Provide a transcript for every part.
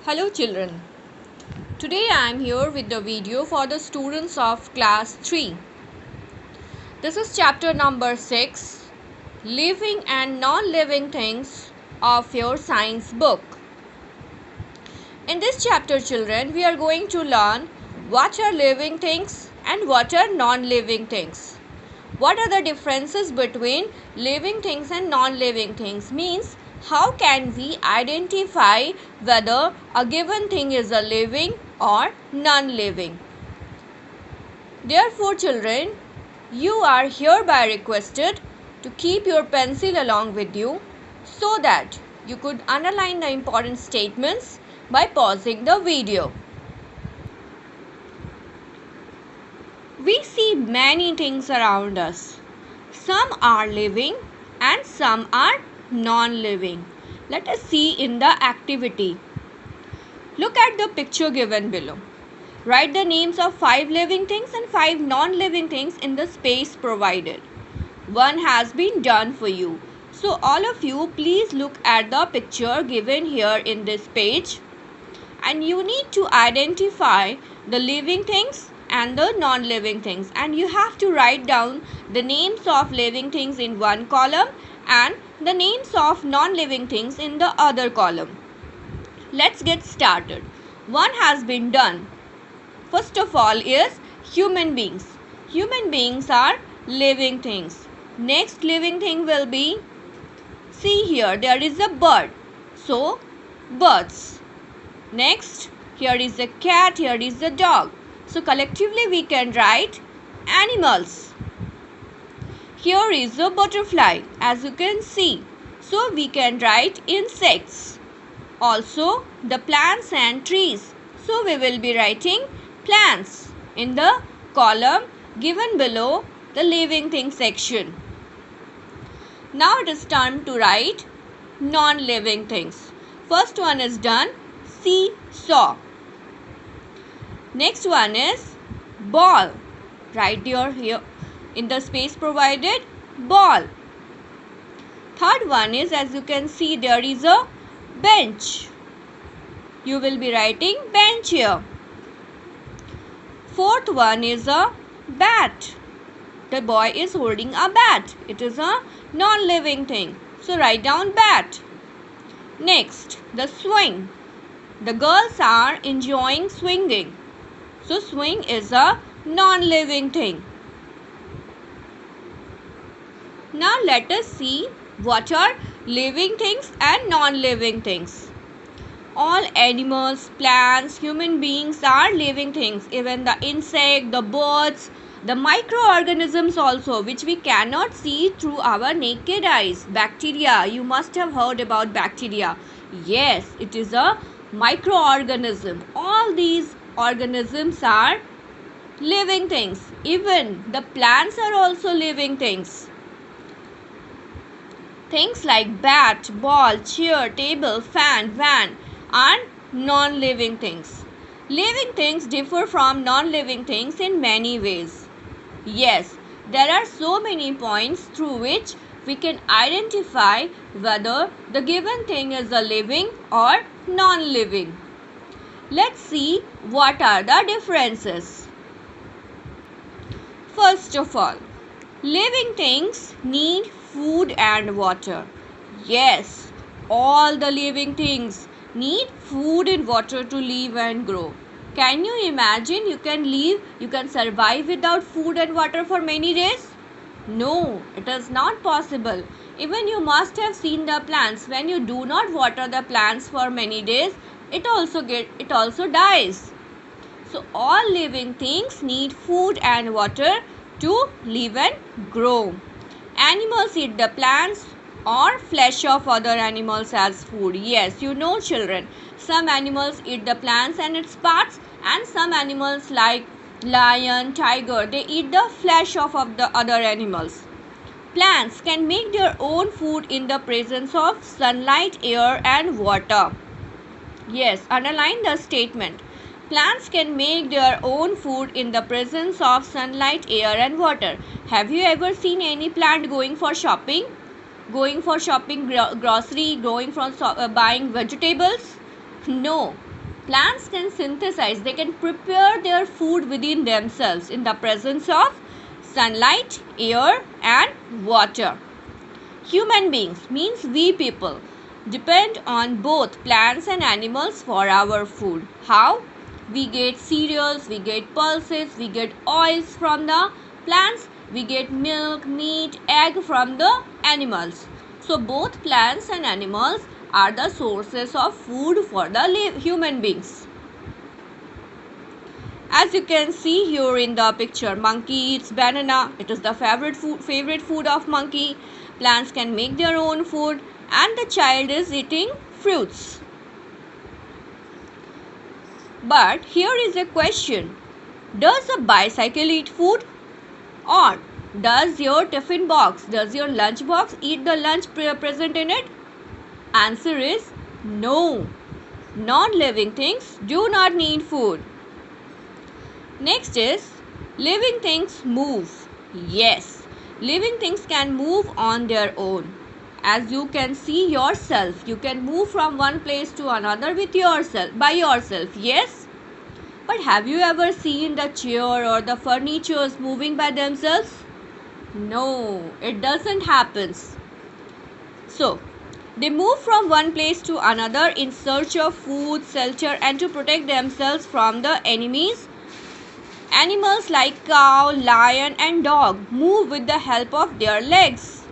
Hello children, today I am here with the video for the students of class 3. This is chapter number 6, Living and Non-Living Things of your science book. In this chapter children, we are going to learn what are living things and what are non-living things. What are the differences between living things and non-living things? Means how can we identify whether a given thing is a living or non-living? Therefore children, you are hereby requested to keep your pencil along with you so that you could underline the important statements by pausing the video. We see many things around us. Some are living and some are non-living. Let us see in the activity. Look at the picture given below. Write the names of 5 living things and 5 non-living things in the space provided. One has been done for you. So all of you please look at the picture given here in this page and you need to identify the living things and the non-living things, and you have to write down the names of living things in one column and the names of non-living things in the other column. Let's get started. One has been done. First of all is human beings. Human beings are living things. Next living thing will be, see here there is a bird, so birds. Next, here is a cat, here is a dog. So collectively we can write animals. Here is a butterfly, as you can see. So we can write insects. Also the plants and trees. So we will be writing plants in the column given below the living things section. Now it is time to write non-living things. First one is done, seesaw. Next one is ball. Write here in the space provided, ball. Third one is, as you can see there is a bench. You will be writing bench here. Fourth one is a bat. The boy is holding a bat. It is a non-living thing. So write down bat. Next, the swing. The girls are enjoying swinging. So swing is a non-living thing. Now let us see what are living things and non-living things. All animals, plants, human beings are living things. Even the insect, the birds, the microorganisms also, which we cannot see through our naked eyes. Bacteria, you must have heard about bacteria. Yes, it is a microorganism. All these organisms are living things. Even the plants are also living things. Things like bat, ball, chair, table, fan, van are non-living things. Living things differ from non-living things in many ways. Yes, there are so many points through which we can identify whether the given thing is a living or non-living. Let's see what are the differences. First of all, living things need food and water. Yes, all the living things need food and water to live and grow. Can you imagine you can survive without food and water for many days? No, it is not possible. Even you must have seen the plants. When you do not water the plants for many days, it also dies. So all living things need food and water to live and grow. Animals eat the plants or flesh of other animals as food. Yes, you know children, some animals eat the plants and its parts, and some animals like lion, tiger, they eat the flesh of the other animals. Plants can make their own food in the presence of sunlight, air and water. Yes, underline the statement. Plants can make their own food in the presence of sunlight, air and water. Have you ever seen any plant going for shopping? Going for shopping grocery, going for buying vegetables? No. Plants can synthesize, they can prepare their food within themselves in the presence of sunlight, air, and water. Human beings means we people depend on both plants and animals for our food. How? We get cereals, we get pulses, we get oils from the plants, we get milk, meat, egg from the animals. So both plants and animals are the sources of food for the human beings. As you can see here in the picture, monkey eats banana. It is the favorite food of monkey. Plants can make their own food and the child is eating fruits. But here is a question. Does a bicycle eat food? Or does your tiffin box, does your lunch box eat the lunch present in it? Answer is no. Non-living things do not need food. Next is living things move. Yes, living things can move on their own. As you can see yourself, you can move from one place to another with yourself, by yourself. Yes? But have you ever seen the chair or the furnitures moving by themselves? No, it doesn't happen. So, they move from one place to another in search of food, shelter, and to protect themselves from the enemies. Animals like cow, lion, and dog move with the help of their legs.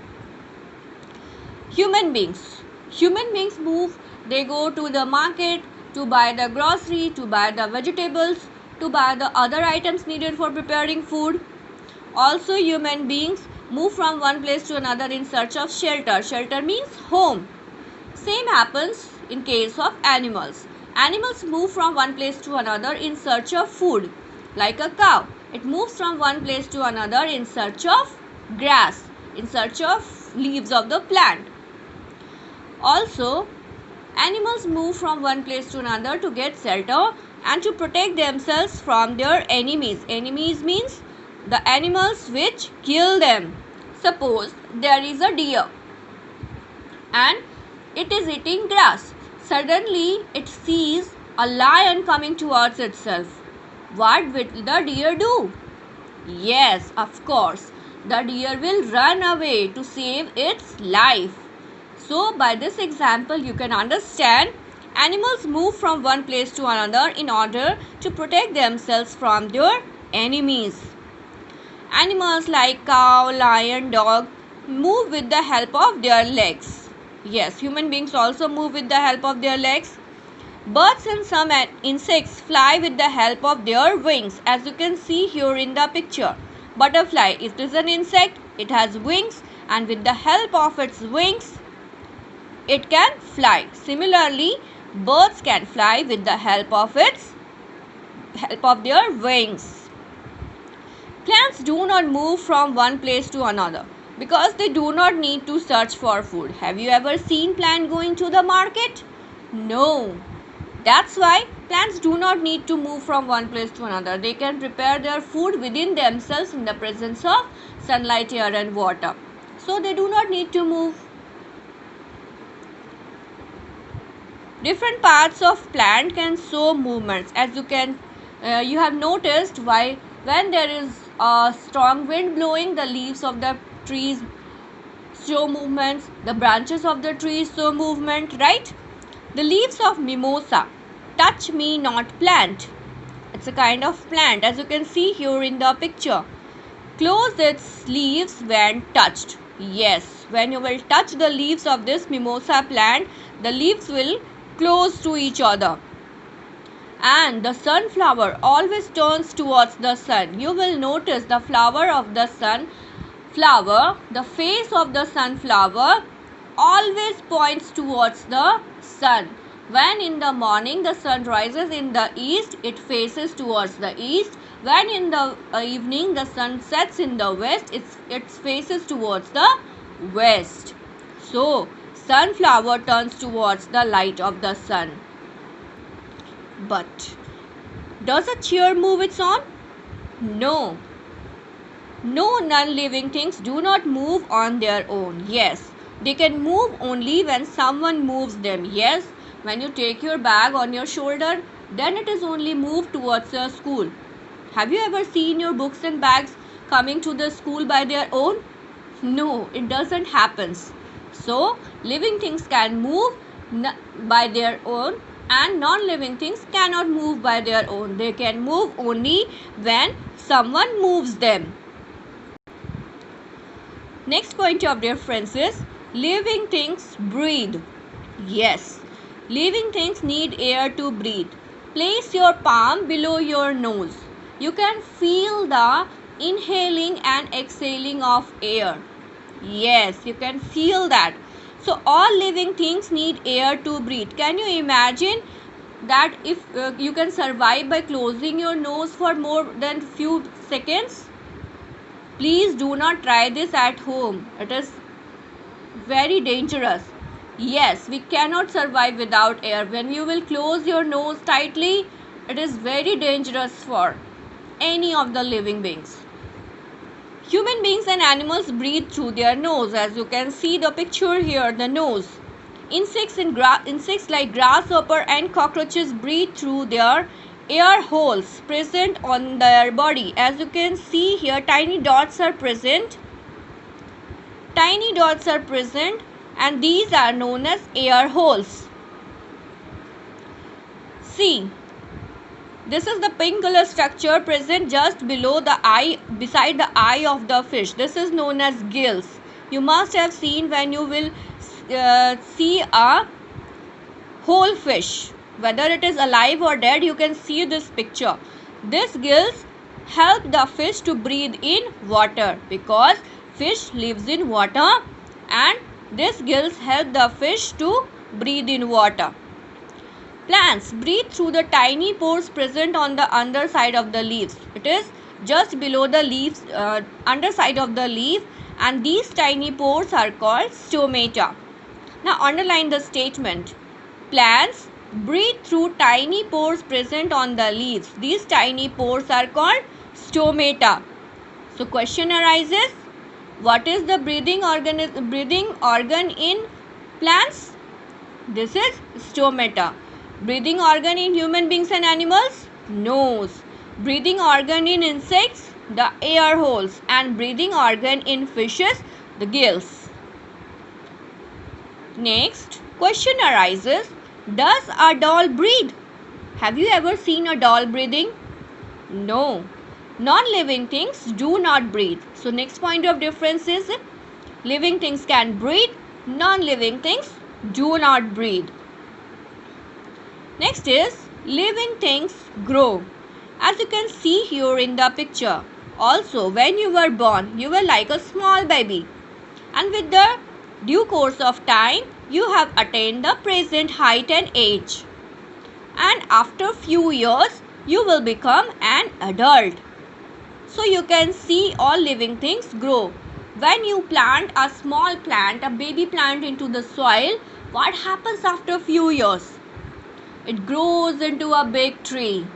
Human beings move. They go to the market to buy the grocery, to buy the vegetables, to buy the other items needed for preparing food. Also, human beings move from one place to another in search of shelter. Shelter means home. Same happens in case of animals. Animals move from one place to another in search of food. Like a cow, it moves from one place to another in search of grass, in search of leaves of the plant. Also, animals move from one place to another to get shelter and to protect themselves from their enemies. Enemies means the animals which kill them. Suppose there is a deer and it is eating grass. Suddenly it sees a lion coming towards itself. What will the deer do? Yes, of course, the deer will run away to save its life. So, by this example, you can understand animals move from one place to another in order to protect themselves from their enemies. Animals like cow, lion, dog move with the help of their legs. Yes, human beings also move with the help of their legs. Birds and some insects fly with the help of their wings, as you can see here in the picture. Butterfly, it is an insect, it has wings, and with the help of its wings, it can fly. Similarly, birds can fly with the help of their wings. Plants do not move from one place to another because they do not need to search for food. Have you ever seen plant going to the market? No. That's why plants do not need to move from one place to another. They can prepare their food within themselves in the presence of sunlight, air, and water. So they do not need to move. Different parts of plant can show movements. As you have noticed, why when there is a strong wind blowing, the leaves of the trees show movements. The branches of the trees show movement, right? The leaves of mimosa, touch me not plant. It's a kind of plant, as you can see here in the picture. Close its leaves when touched. Yes, when you will touch the leaves of this mimosa plant, the leaves will close to each other. And the sunflower always turns towards the sun. You will notice the flower of the sunflower, the face of the sunflower always points towards the sun. When in the morning the sun rises in the east, it faces towards the east. When in the evening the sun sets in the west, it faces towards the west. So, sunflower turns towards the light of the sun. But does a chair move its own? No. No non-living things do not move on their own. Yes, they can move only when someone moves them. Yes, When you take your bag on your shoulder, then it is only moved towards your school. Have you ever seen your books and bags coming to the school by their own? No, it doesn't happen. So, living things can move by their own and non-living things cannot move by their own. They can move only when someone moves them. Next point of difference is living things breathe. Yes, living things need air to breathe. Place your palm below your nose. You can feel the inhaling and exhaling of air. Yes, you can feel that. So all living things need air to breathe. Can you imagine that if you can survive by closing your nose for more than few seconds? Please do not try this at home. It is very dangerous. Yes, we cannot survive without air. When you will close your nose tightly, it is very dangerous for any of the living beings. Human beings and animals breathe through their nose. As you can see the picture here, the nose. Insects like grasshopper and cockroaches breathe through their air holes present on their body. As you can see here, tiny dots are present. Tiny dots are present and these are known as air holes. See, this is the pink color structure present just below the eye, beside the eye of the fish. This is known as gills. You must have seen when you will see a whole fish. Whether it is alive or dead, you can see this picture. These gills help the fish to breathe in water because fish lives in water and these gills help the fish to breathe in water. Plants breathe through the tiny pores present on the underside of the leaves. It is just below the leaves, underside of the leaf, and these tiny pores are called stomata. Now underline the statement. Plants breathe through tiny pores present on the leaves. These tiny pores are called stomata. So question arises, what is the breathing organ in plants? This is stomata. Breathing organ in human beings and animals? Nose. Breathing organ in insects? The air holes. And breathing organ in fishes? The gills. Next, question arises, does a doll breathe? Have you ever seen a doll breathing? No. Non-living things do not breathe. So next point of difference is living things can breathe, non-living things do not breathe. Next is living things grow. As you can see here in the picture. Also, when you were born, you were like a small baby. And with the due course of time, you have attained the present height and age. And after few years, you will become an adult. So you can see all living things grow. When you plant a small plant, a baby plant into the soil, what happens after few years? It grows into a big tree.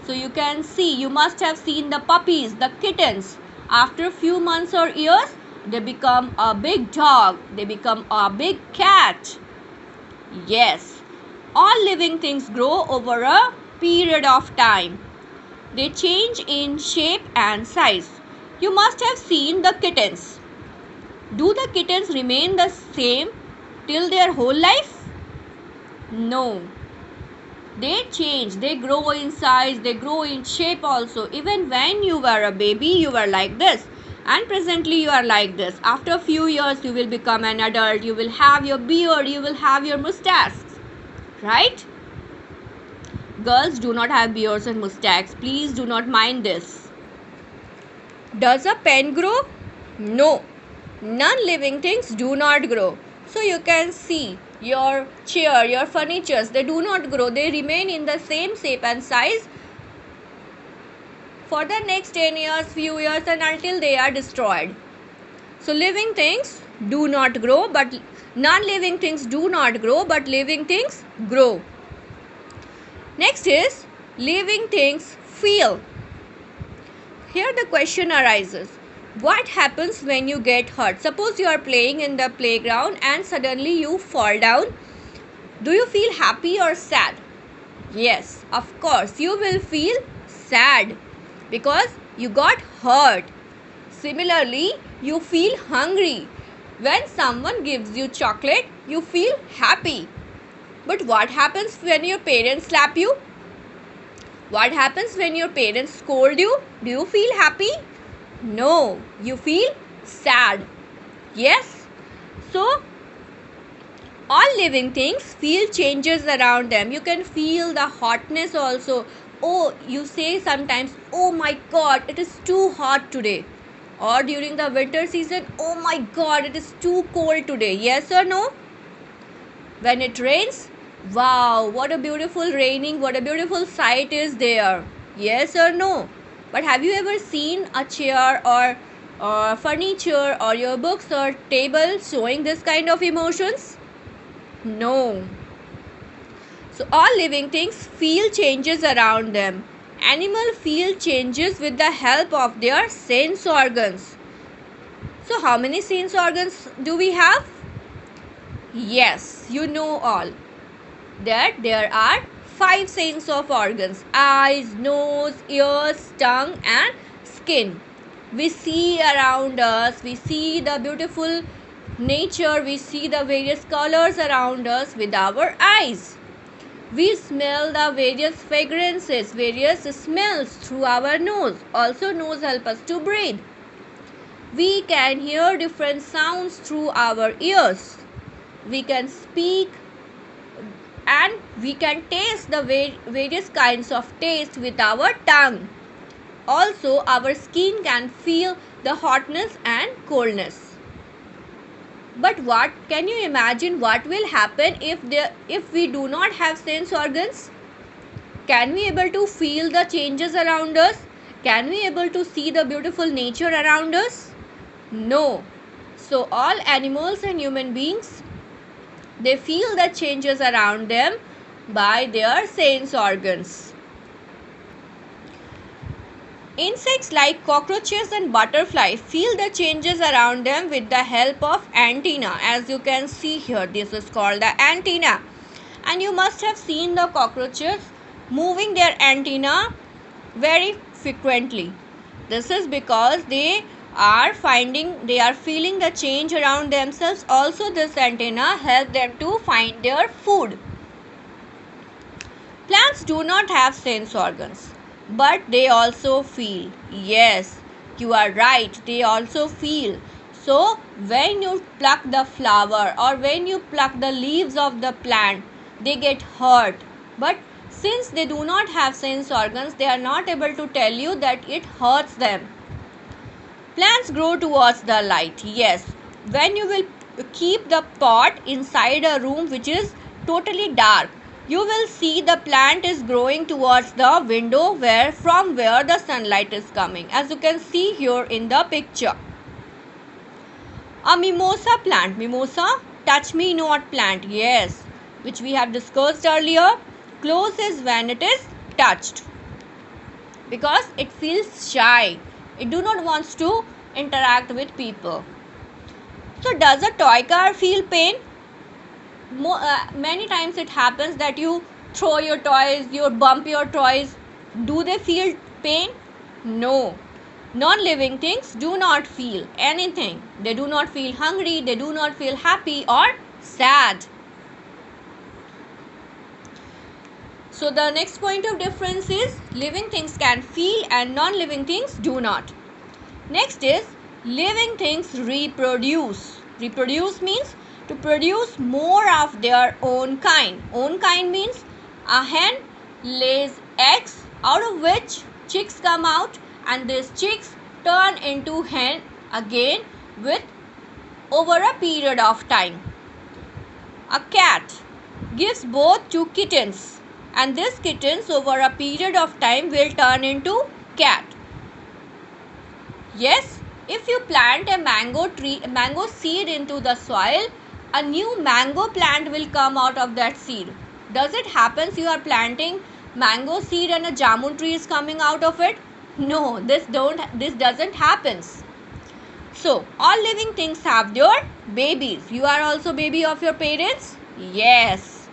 So you can see, you must have seen the puppies, the kittens. After few months or years, they become a big dog. They become a big cat. Yes, all living things grow over a period of time. They change in shape and size. You must have seen the kittens. Do the kittens remain the same till their whole life? No. They change, they grow in size, they grow in shape also. Even when you were a baby, you were like this. And presently you are like this. After a few years, you will become an adult. You will have your beard, you will have your mustache. Right? Girls do not have beards and mustaches. Please do not mind this. Does a pen grow? No. Non-living things do not grow. So you can see your chair, your furnitures, they do not grow. They remain in the same shape and size for the next 10 years, few years, and until they are destroyed. So living things do not grow, but non-living things do not grow, but living things grow. Next is living things feel. Here the question arises, what happens when you get hurt? Suppose you are playing in the playground and suddenly you fall down. Do you feel happy or sad? Yes, of course, you will feel sad because you got hurt. Similarly, you feel hungry. When someone gives you chocolate, you feel happy. But what happens when your parents slap you? What happens when your parents scold you? Do you feel happy? No, you feel sad. Yes? So, all living things feel changes around them. You can feel the hotness also. Oh, you say sometimes, oh my god, it is too hot today. Or during the winter season, oh my god, it is too cold today. Yes or no? When it rains, wow, what a beautiful raining, what a beautiful sight is there. Yes or no? But have you ever seen a chair or furniture or your books or table showing this kind of emotions? No. So all living things feel changes around them. Animals feel changes with the help of their sense organs. So how many sense organs do we have? Yes, you know all. That there are 5 sense of organs: eyes, nose, ears, tongue and skin. We see around us, we see the beautiful nature, we see the various colors around us with our eyes. We smell the various fragrances, various smells through our nose. Also nose helps us to breathe. We can hear different sounds through our ears. We can speak and we can taste the various kinds of taste with our tongue. Also, our skin can feel the hotness and coldness. But what can you imagine what will happen if we do not have sense organs? Can we able to feel the changes around us? Can we able to see the beautiful nature around us? No. So all animals and human beings, they feel the changes around them by their sense organs. Insects like cockroaches and butterflies feel the changes around them with the help of antenna. As you can see here, this is called the antenna. And you must have seen the cockroaches moving their antenna very frequently. This is because they are feeling the change around themselves. Also, this antenna helps them to find their food. Plants do not have sense organs, but they also feel. Yes, you are right, they also feel. So, when you pluck the flower or when you pluck the leaves of the plant, they get hurt. But since they do not have sense organs, they are not able to tell you that it hurts them. Plants grow towards the light. Yes, when you will keep the pot inside a room which is totally dark, you will see the plant is growing towards the window from where the sunlight is coming, as you can see here in the picture. A mimosa plant. Mimosa, touch me not plant. Yes, which we have discussed earlier. Closes when it is touched because it feels shy. It do not wants to interact with people. So does a toy car feel pain? Many times it happens that you throw your toys, you bump your toys. Do they feel pain? No. Non-living things do not feel anything. They do not feel hungry, they do not feel happy or sad. So the next point of difference is living things can feel and non-living things do not. Next is living things reproduce. Reproduce means to produce more of their own kind. Own kind means a hen lays eggs out of which chicks come out, and these chicks turn into hen again with over a period of time. A cat gives birth to kittens, and these kittens over a period of time will turn into cat. Yes, if you plant a mango seed into the soil, a new mango plant will come out of that seed. Does it happen you are planting mango seed and a jamun tree is coming out of it? No, this doesn't happen. So, all living things have their babies. You are also baby of your parents? Yes.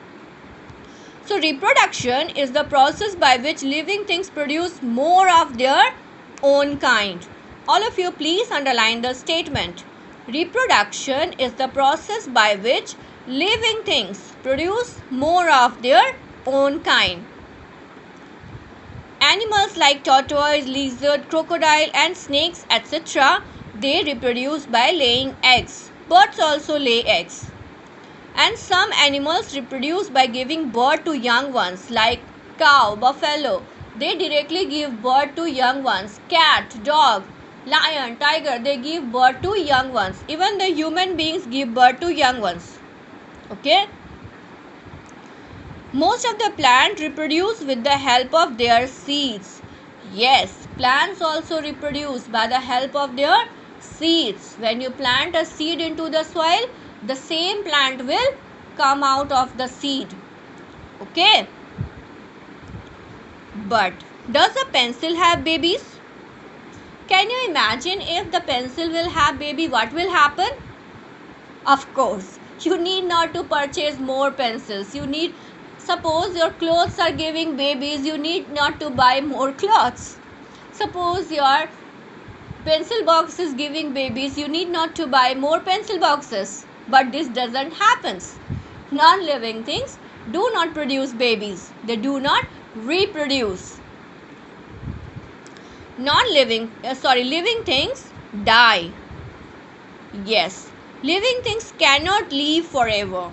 So reproduction is the process by which living things produce more of their own kind. All of you please underline the statement. Reproduction is the process by which living things produce more of their own kind. Animals like tortoise, lizard, crocodile and snakes etc. they reproduce by laying eggs. Birds also lay eggs. And some animals reproduce by giving birth to young ones like cow, buffalo. They directly give birth to young ones. Cat, dog, lion, tiger, they give birth to young ones. Even the human beings give birth to young ones. Okay? Most of the plants reproduce with the help of their seeds. Yes, plants also reproduce by the help of their seeds. When you plant a seed into the soil, the same plant will come out of the seed. Okay? But does a pencil have babies? Can you imagine if the pencil will have baby, what will happen? Of course, you need not to purchase more pencils. Suppose your clothes are giving babies, you need not to buy more clothes. Suppose your pencil box is giving babies, you need not to buy more pencil boxes. But this doesn't happen. Non-living things do not produce babies. They do not reproduce. Living things die. Yes, living things cannot live forever.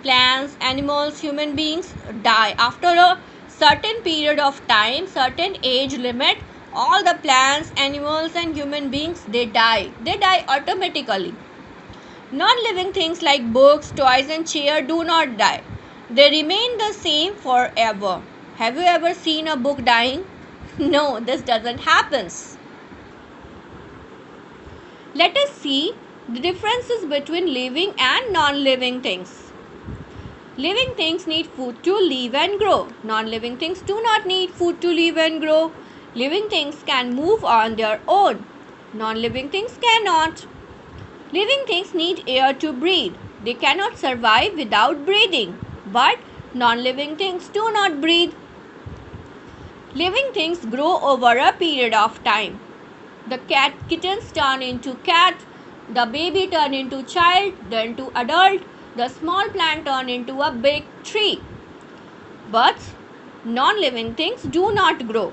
Plants, animals, human beings die. After a certain period of time, certain age limit, all the plants, animals and human beings, they die. They die automatically. Non-living things like books, toys and chair do not die. They remain the same forever. Have you ever seen a book dying? No, this doesn't happen. Let us see the differences between living and non-living things. Living things need food to live and grow. Non-living things do not need food to live and grow. Living things can move on their own. Non-living things cannot. Living things need air to breathe. They cannot survive without breathing. But non-living things do not breathe. Living things grow over a period of time. The kittens turn into cat, the baby turn into child, then to adult, the small plant turn into a big tree. But non-living things do not grow.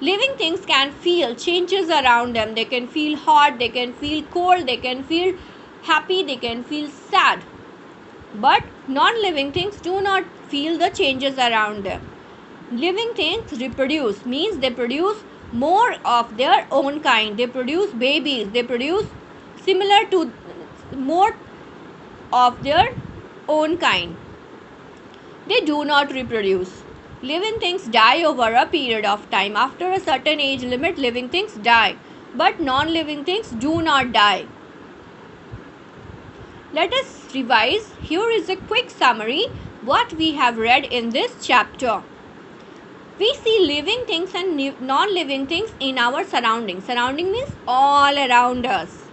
Living things can feel changes around them. They can feel hot, they can feel cold, they can feel happy, they can feel sad. But non-living things do not feel the changes around them. Living things reproduce, means they produce more of their own kind. They produce babies, they produce similar to more of their own kind. They do not reproduce. Living things die over a period of time. After a certain age limit, living things die. But non-living things do not die. Let us revise. Here is a quick summary what we have read in this chapter. We see living things and non-living things in our surroundings. Surrounding means all around us.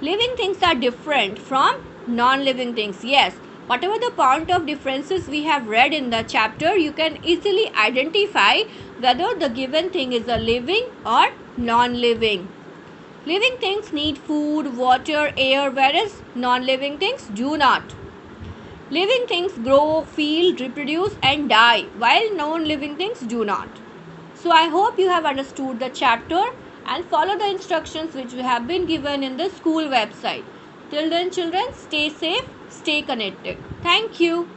Living things are different from non-living things. Yes, whatever the point of differences we have read in the chapter, you can easily identify whether the given thing is a living or non-living. Living things need food, water, air, whereas non-living things do not. Living things grow, feel, reproduce and die, while non-living things do not. So I hope you have understood the chapter and follow the instructions which have been given in the school website. Till then children, stay safe, stay connected. Thank you.